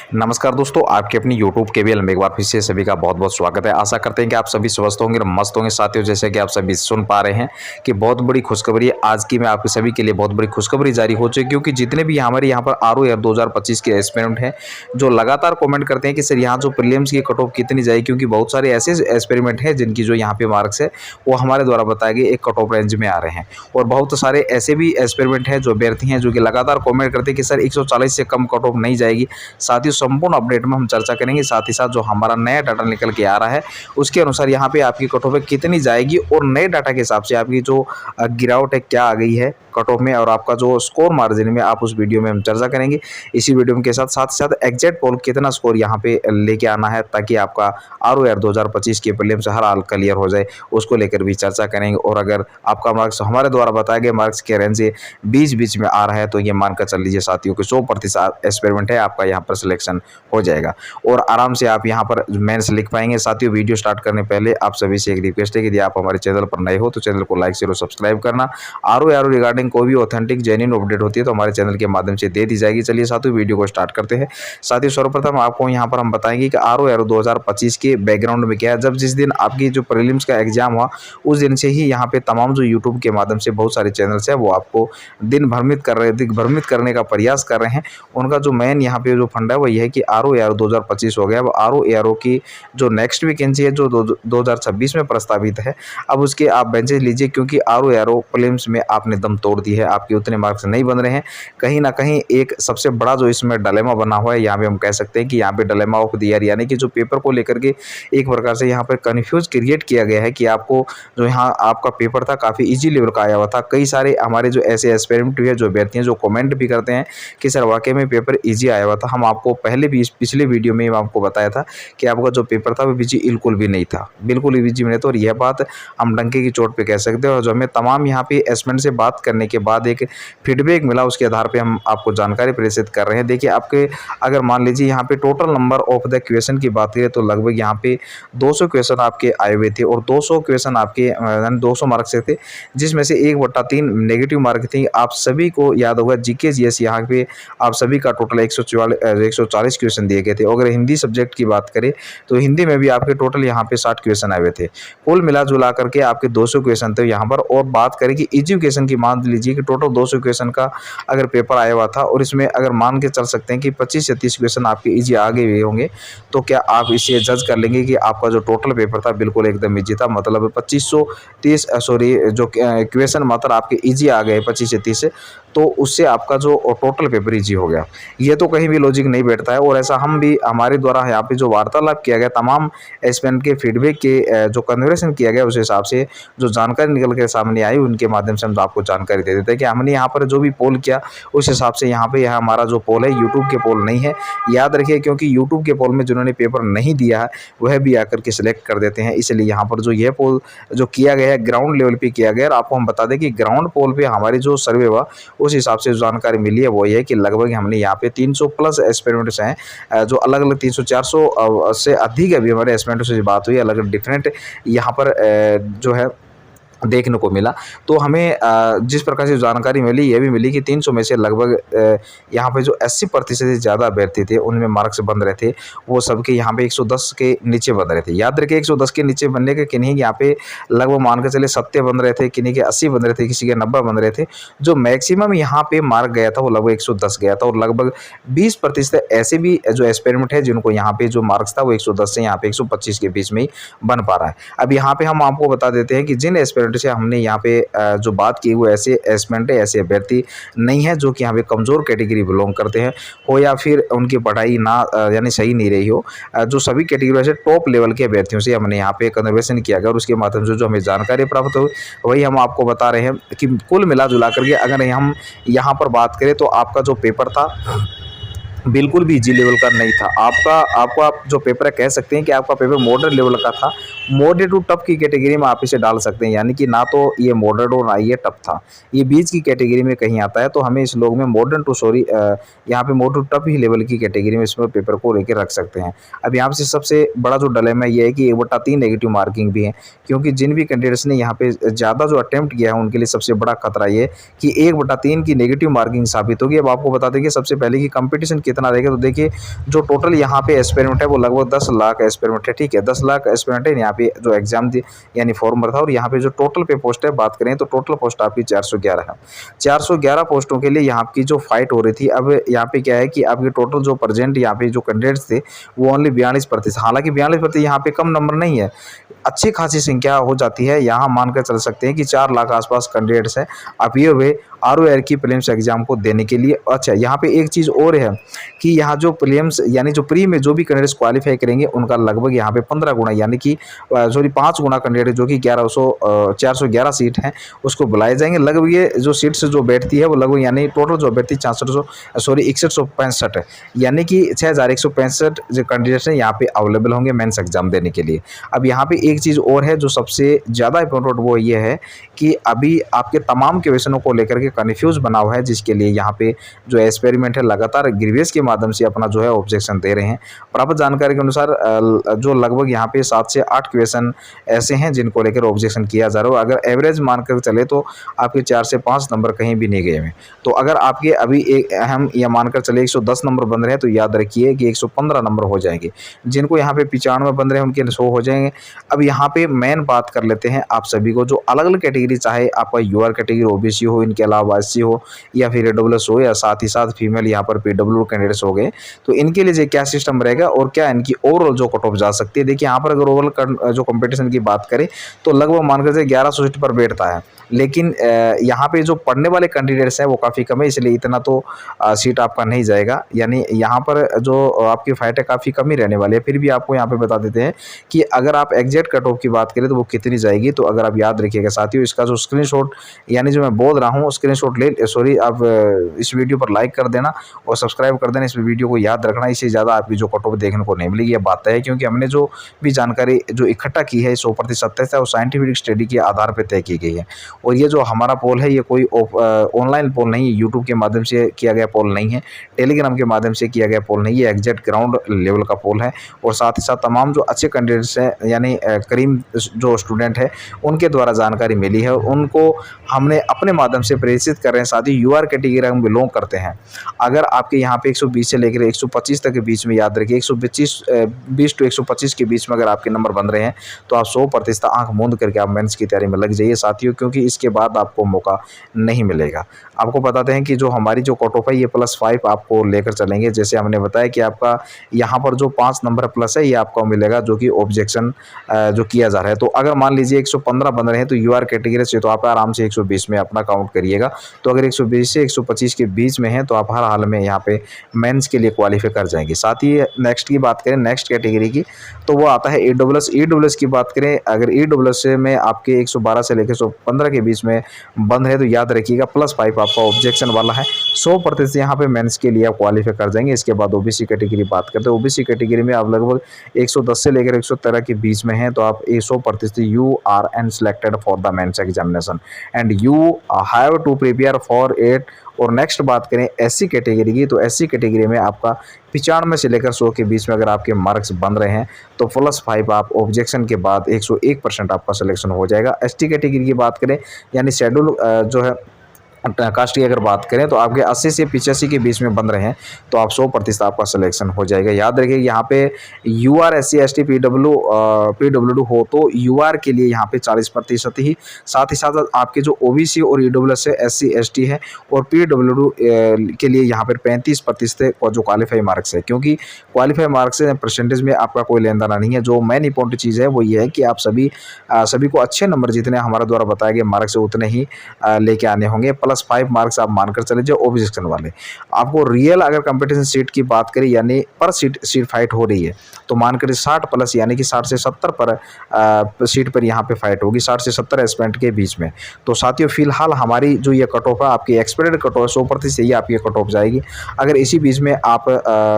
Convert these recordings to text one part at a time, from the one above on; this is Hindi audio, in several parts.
नमस्कार दोस्तों, आपके अपनी यूट्यूब केबीएल में एक बार फिर से सभी का बहुत-बहुत स्वागत है। आशा करते हैं कि आप सभी स्वस्थ होंगे और मस्त होंगे। साथियों, जैसे कि आप सभी सुन पा रहे हैं कि बहुत बड़ी खुशखबरी है। आज की मैं आप सभी के लिए बहुत बड़ी खुशखबरी जारी हो चुकी है, क्योंकि जितने भी हमारे यहाँ पर आरओ 2025 के एस्पिरेंट हैं, जो लगातार कमेंट करते हैं कि सर यहाँ जो प्रीलिम्स की कट ऑफ कितनी जाएगी, क्योंकि बहुत सारे ऐसे एक्सपेरिमेंट हैं जिनकी जो यहाँ पे मार्क्स है वो हमारे द्वारा बताए गए एक कट ऑफ रेंज में आ रहे हैं। और बहुत सारे ऐसे भी एक्सपेरिमेंट हैं जो अभ्यर्थी हैं जो कि लगातार कमेंट करते हैं कि सर 140 से कम कट ऑफ नहीं जाएगी। साथ ही संपूर्ण अपडेट में हम चर्चा करेंगे। साथ ही साथ जो हमारा नया डाटा निकल के आ रहा है उसके अनुसार यहाँ पे आपकी कट ऑफ कितनी जाएगी और नए डाटा के हिसाब से आपकी जो गिरावट है क्या आ गई है कट ऑफ में और आपका जो स्कोर मार्जिन में, आप उस वीडियो में हम चर्चा करेंगे। इसी वीडियो के साथ साथ साथ एग्जैक्ट पोल कितना स्कोर यहाँ पे लेके आना है ताकि आपका आरओ 2025 के प्रीलिम्स से हर हाल क्लियर हो जाए, उसको लेकर भी चर्चा करेंगे। और अगर आपका मार्क्स हमारे द्वारा बताए गए मार्क्स के रेंज से बीच में आ रहा है तो ये मानकर चल लीजिए साथियों कि 100% एक्सपेरिमेंट है, आपका यहाँ पर सिलेक्शन हो जाएगा और आराम से आप यहाँ पर मेंस लिख पाएंगे। साथियों, वीडियो स्टार्ट करने पहले आप सभी से एक रिक्वेस्ट है कि यदि आप हमारे चैनल पर नए हो तो चैनल को लाइक शेयर और सब्सक्राइब करना। आरओ रिगार्डिंग कोई भी ऑथेंटिक जेन्युइन अपडेट होती है तो हमारे चैनल के माध्यम से दे दी जाएगी। चलिए साथियों, वीडियो को स्टार्ट करते हैं। साथियों, सर्वप्रथम आपको यहाँ पर हम बताएंगे कि आरओ 2025 के बैकग्राउंड में क्या है। जब जिस दिन आपकी जो प्रीलिम्स का एग्जाम हुआ उस दिन से ही यहाँ पे तमाम जो यूट्यूब के माध्यम से बहुत सारे चैनल्स है वो आपको दिग्भ्रमित करने का प्रयास कर रहे हैं। उनका जो मेन यहाँ पे जो फंडा है वो ये है कि आरओ 2025 हो गया। अब आरओ की जो नेक्स्ट वैकेंसी है जो 2026 में प्रस्तावित है, अब उसके आप बेंचेस लीजिए, क्योंकि आरओ प्रीलिम्स में आपने दम तोड़ दी है, आपके उतने मार्क्स नहीं बन रहे हैं। कहीं ना कहीं एक सबसे बड़ा जो इसमें डिलेमा बना हुआ है, यहाँ पे हम कह सकते हैं कि यहाँ पे डिलेमा ऑफ द ईयर, यानी कि जो पेपर को लेकर के एक प्रकार से यहाँ पर कन्फ्यूज क्रिएट किया गया है कि आपको जो यहाँ आपका पेपर था काफ़ी ईजी लेवल का आया हुआ था। कई सारे हमारे जो ऐसे एक्सपेरिमेंट हुए, जो अभ्यर्थी हैं जो कमेंट भी करते हैं कि सर वाकई में पेपर ईजी आया हुआ था। हम आपको पहले भी पिछले वीडियो में आपको बताया था कि आपका जो पेपर था वो ईजी बिल्कुल भी नहीं था, बिल्कुल ही ईजी नहीं था। और यह बात हम डंके की चोट पे कह सकते हैं। और जो हमें तमाम यहाँ पे एस्टूडेंट से बात करने के बाद एक फीडबैक मिला, उसके आधार पे हम आपको जानकारी प्रेषित कर रहे हैं। देखिए, आपके अगर मान लीजिए यहाँ पे total number of the question की बात करें तो लगभग यहाँ पे 200 क्वेश्चन आपके आए हुए थे और 200 क्वेश्चन आपके 200 मार्क्स से थे, जिसमें से 1/3 नेगेटिव मार्क थी। आप सभी को याद होगा जीके जीएस यहाँ पे आप सभी का टोटल 140 क्वेश्चन दिए गए थे। अगर हिंदी सब्जेक्ट की बात करें तो हिंदी में भी आपके टोटल यहाँ पे 60 क्वेश्चन आए हुए थे। कुल मिला जुला करके आपके 200 क्वेश्चन थे यहाँ पर। और बात करें कि एजुकेशन की, मान लीजिए कि टोटल 200 क्वेश्चन का अगर पेपर आया हुआ था और इसमें अगर मान के चल सकते हैं कि 25 या 30 क्वेश्चन आपके ईजी आ गए हुए होंगे, तो क्या आप इसे जज कर लेंगे कि आपका जो टोटल पेपर था बिल्कुल एकदम ईजी था। मतलब 2530 जो क्वेश्चन मात्र आपके ईजी आ गए 25 से 30, तो उससे आपका जो टोटल पेपर ईजी हो गया। ये तो कहीं भी लॉजिक नहीं बैठता है। और ऐसा हम भी हमारे द्वारा यहाँ पे जो वार्तालाप किया गया, तमाम एस्पिरेंट के फीडबैक के जो कन्वर्सेशन किया गया, उस हिसाब से जो जानकारी निकल के सामने आई उनके माध्यम से हम आपको जानकारी दे देते हैं कि हमने यहाँ पर जो भी पोल किया उस हिसाब से यहाँ पे हमारा जो पोल है यूट्यूब के पोल नहीं है। याद रखिए, क्योंकि यूट्यूब के पोल में जिन्होंने पेपर नहीं दिया है वह भी आकर के सिलेक्ट कर देते हैं। इसलिए यहाँ पर जो यह पोल जो किया गया है ग्राउंड लेवल पे किया गया। और आपको हम बता दें कि ग्राउंड पोल पे हमारी जो सर्वे हुआ उस हिसाब से जो जानकारी मिली है वो ये है कि लगभग हमने यहाँ पे 300 प्लस एक्सपेरिमेंट्स हैं, जो अलग अलग 300-400 से अधिक अभी हमारे एक्सपेरिमेंट्स से बात हुई, अलग डिफरेंट यहाँ पर जो है देखने को मिला। तो हमें जिस प्रकार से जानकारी मिली ये भी मिली कि 300 में से लगभग यहाँ पे जो 80% से ज़्यादा अभ्यर्थी थे उनमें मार्क्स बन रहे थे, वो सबके यहाँ पे 110 के नीचे बन रहे थे। याद रखिए, 110 के नीचे बनने के किन्हीं यहाँ पे लगभग मान के चले 70 बन रहे थे, किन्हीं के 80 बन रहे थे, किसी के 90 बन रहे थे। जो मैक्सिमम यहाँ पे मार्क गया था वो लगभग 110 गया था। और लगभग 20% ऐसे भी जो एक्सपेरिमेंट है जिनको यहाँ पे जो मार्क्स था वो 110 से यहाँ पे 125 के बीच में ही बन पा रहा है। अब यहाँ पे हम आपको बता देते हैं कि जिन से हमने यहाँ पे जो बात की वो ऐसे एस्पिरेंट है, ऐसे अभ्यर्थी नहीं है जो कि यहाँ पे कमज़ोर कैटेगरी बिलोंग करते हैं हो या फिर उनकी पढ़ाई ना यानी सही नहीं रही हो। जो सभी कैटेगरी से टॉप लेवल के अभ्यर्थियों से हमने यहाँ पे कन्वर्सेशन किया गया और उसके माध्यम से जो हमें जानकारी प्राप्त हुई वही हम आपको बता रहे हैं कि कुल मिला जुला करके अगर हम यहाँ पर बात करें तो आपका जो पेपर था बिल्कुल भी इजी लेवल का नहीं था। आपका आप जो पेपर है कह सकते हैं कि आपका पेपर मॉडरेट लेवल का था। मॉडरेट टू टफ की कैटेगरी में आप इसे डाल सकते हैं, यानी कि ना तो ये मॉडरेट और ना ये टफ था, ये बीच की कैटेगरी में कहीं आता है। तो हमें इस लोग में यहाँ पे मॉडरेट टफ ही लेवल की कैटेगरी में इसमें पेपर को लेकर रख सकते हैं। अब यहाँ से सबसे बड़ा जो डिलेमा ये है कि 1/3 नेगेटिव मार्किंग भी है, क्योंकि जिन भी कैंडिडेट्स ने यहाँ पे ज़्यादा जो अटेम्प्ट किया है उनके लिए सबसे बड़ा खतरा ये कि 1/3 की नेगेटिव मार्किंग साबित होगी। अब आपको बता दें कि सबसे पहले कि कंपटीशन कितना रहेगा, तो देखिए जो टोटल यहाँ पे एस्पिरेंट है वो लगभग 10 लाख एस्पिरेंट है, ठीक है। 10 लाख एस्पिरेंट है यहाँ पे जो एग्जाम यानी फॉर्म भरा था। और यहाँ पे जो टोटल पे पोस्ट है बात करें तो टोटल पोस्ट आपकी 411 है। 411 पोस्टों के लिए यहाँ की जो फाइट हो रही थी, अब यहाँ पे क्या है कि आपके टोटल जो प्रेजेंट यहाँ पे जो कैंडिडेट्स थे वो ओनली 42%। हालांकि 42% यहाँ पे कम नंबर नहीं है, अच्छी खासी संख्या हो जाती है। यहाँ मानकर चल सकते हैं कि 4 लाख आसपास कैंडिडेट्स हैं अपियर हुए ROR की प्रीलिम्स एग्जाम को देने के लिए। अच्छा, यहाँ पे एक चीज़ और है कि यहाँ जो प्रीलिम्स यानी जो प्री में जो भी कैंडिडेट्स क्वालिफाई करेंगे उनका लगभग यहाँ पे 15 गुना यानी कि 5 गुना कैंडिडेट जो कि 411 सीट हैं उसको बुलाए जाएंगे। लगभग ये जो सीट्स जो बैठती है वो लगभग यानी टोटल जो बैठती 6165 है, यानी कि 6165 जो कैंडिडेट्स हैं यहाँ पे अवेलेबल होंगे मेंस एग्जाम देने के लिए। अब यहाँ पे एक चीज़ और है जो सबसे ज़्यादा इंपॉर्टेंट, वो ये है कि अभी आपके तमाम क्वेश्चनों को लेकर के कन्फ्यूज बना हुआ है, जिसके लिए यहाँ पे जो एक्सपेरिमेंट है लगातार ग्रीवियस के माध्यम से अपना जो है ऑब्जेक्शन दे रहे हैं। प्राप्त जानकारी के अनुसार जो लगभग यहाँ पे 7 से 8 क्वेश्चन ऐसे हैं जिनको लेकर ऑब्जेक्शन किया जा रहा है। अगर एवरेज मानकर चले तो आपके 4 से 5 नंबर कहीं भी नहीं गए हैं। तो अगर आपके अभी एक हम यह मानकर चले 110 नंबर बन रहे हैं तो याद रखिए कि 115 नंबर हो जाएंगे। जिनको यहाँ पे 95 बन रहे हैं उनके 100 हो जाएंगे। अब यहाँ पे मेन बात कर लेते हैं आप सभी को, जो अलग अलग कैटेगरी, चाहे आपका UR कैटेगरी OBC हो, इनके अलावा SC हो या फिर AWS हो, या साथ ही साथ फीमेल यहाँ पर PW कैंडिडेट्स हो गए, तो इनके लिए क्या सिस्टम रहेगा और क्या इनकी ओवरऑल जो कट ऑफ जा सकती है। देखिए यहाँ पर अगर ओवरऑल जो कंपटीशन की बात करें तो लगभग मानकर चलिए 1100 सीट पर बैठता है, लेकिन यहाँ पे जो पढ़ने वाले कैंडिडेट्स हैं वो काफ़ी कम है, इसलिए इतना तो सीट आपका नहीं जाएगा। यानी यहाँ पर जो आपकी फाइट है काफ़ी कम ही रहने वाली है। फिर भी आपको यहाँ पे बता देते हैं कि अगर आप एग्जैक्ट कट ऑफ की बात करें तो वो कितनी जाएगी। तो अगर आप याद रखिएगा साथियों, इसका जो स्क्रीनशॉट यानी जो मैं बोल रहा हूँ स्क्रीनशॉट आप इस वीडियो पर लाइक कर देना और सब्सक्राइब कर देना। इस वीडियो को याद रखना, इससे ज़्यादा आपकी जो कट ऑफ देखने को नहीं मिलेगी। ये बात है क्योंकि हमने जो भी जानकारी जो इकट्ठा की है 100% है, वो साइंटिफिक स्टडी के आधार पर तय की गई है। और ये जो हमारा पोल है ये कोई ऑनलाइन पोल नहीं है, यूट्यूब के माध्यम से किया गया पोल नहीं है, टेलीग्राम के माध्यम से किया गया पोल नहीं है, एग्जैक्ट ग्राउंड लेवल का पोल है। और साथ ही साथ तमाम जो अच्छे कैंडिडेट्स हैं यानी करीम जो स्टूडेंट है उनके द्वारा जानकारी मिली है, उनको हमने अपने माध्यम से प्रेषित कर रहे हैं। साथ ही UR कैटेगरी हम बिलोंग करते हैं। अगर आपके यहाँ पे 120 से लेकर 125 तक के बीच में, याद रखिए 120 to 125 के बीच में अगर आपके नंबर बन रहे हैं तो आप 100% आंख मूंद करके आप मेंस की तैयारी में लग जाइए साथियों, क्योंकि इसके बाद आपको मौका नहीं मिलेगा। आपको बताते हैं कि जो हमारी जो कट ऑफ है ये +5 आपको लेकर चलेंगे। जैसे हमने बताया कि आपका यहाँ पर जो 5 नंबर प्लस है ये आपको मिलेगा जो कि ऑब्जेक्शन जो किया जा रहा है। तो अगर मान लीजिए 115 बन रहे हैं तो UR कैटेगरी से तो आप आराम से 120 में अपना काउंट करिएगा। तो अगर 120 से 125 के बीच में है तो आप हर हाल में यहाँ पे मेंस के लिए क्वालिफाई कर जाएंगे। साथ ही नेक्स्ट की बात करें, नेक्स्ट कैटेगरी की, तो वो आता है EWS की बात करें। अगर EWS में आपके 112 से लेकर 115 के बीच में बंद है तो याद रखिएगा +5 आपका ऑब्जेक्शन वाला है। 100% यहाँ पे मेंस के लिए आप क्वालिफाई कर जाएंगे। इसके बाद OBC कैटेगरी बात करते हैं। OBC कैटेगरी में आप लगभग 110 से लेकर 113 के बीच में हैं तो आप 100% you are and selected for the mains examination and you have to prepare for it. और नेक्स्ट बात करें SC कैटेगरी की, तो SC कैटेगरी में आपका 95 से लेकर 100 के बीच में अगर आपके मार्क्स बन रहे हैं तो +5 आप ऑब्जेक्शन के बाद 101% आपका सिलेक्शन हो जाएगा। ST कैटेगरी की बात करें यानी शेड्यूल जो है कास्ट की अगर बात करें तो आपके 80 से 85 के बीच में बन रहे हैं तो आप 100% आपका सिलेक्शन हो जाएगा। याद रखिए यहाँ पे UR SC ST PWD हो तो UR के लिए यहाँ पे 40% ही, साथ ही साथ आपके जो OBC और EWS है SC ST है और PWD के लिए यहाँ पर 35% जो क्वालिफाई मार्क्स है, क्योंकि क्वालिफाई मार्क्स परसेंटेज में आपका कोई लेन देना नहीं है। जो मेन इंपॉर्टेंट चीज़ है वो ये है कि आप सभी को अच्छे नंबर जितने हमारे द्वारा बताए गए मार्क्स उतने ही लेके आने होंगे। +5 मार्क्स आप मानकर चले जाओ ऑब्जेक्शन वाले। आपको रियल अगर कंपटीशन सीट की बात करें यानी पर सीट फाइट हो रही है तो मानकर 60+ यानी कि 60 से 70 पर सीट पर यहाँ पे फाइट होगी, 60 से 70 एस्पिरेंट के बीच में। तो साथियों फिलहाल हमारी जो ये कट ऑफ है आपकी एक्सपेक्टेड कट ऑफ 100% ही आपकी कट ऑफ जाएगी। अगर इसी बीच में आप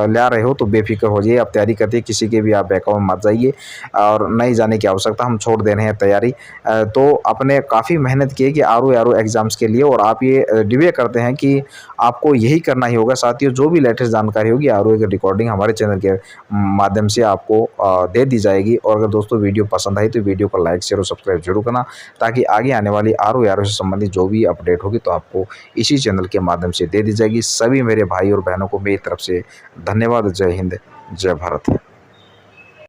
ला रहे हो तो बेफिक्र हो जाइए, आप तैयारी करते किसी के भी आप बैकअप में मत जाइए और नहीं जाने की आवश्यकता, हम छोड़ दे रहे हैं तैयारी। तो अपने काफ़ी मेहनत किए कि RO एग्जाम्स के लिए, और आप ये डिवे करते हैं कि आपको यही करना ही होगा। साथियों, जो भी लेटेस्ट जानकारी होगी आरओए की रिकॉर्डिंग हमारे चैनल के माध्यम से आपको दे दी जाएगी। और अगर दोस्तों वीडियो पसंद आई तो वीडियो को लाइक शेयर और सब्सक्राइब जरूर करना, ताकि आगे आने वाली आरओए से संबंधित जो भी अपडेट होगी तो आपको इसी चैनल के माध्यम से दे दी जाएगी। सभी मेरे भाई और बहनों को मेरी तरफ से धन्यवाद। जय हिंद, जय भारत।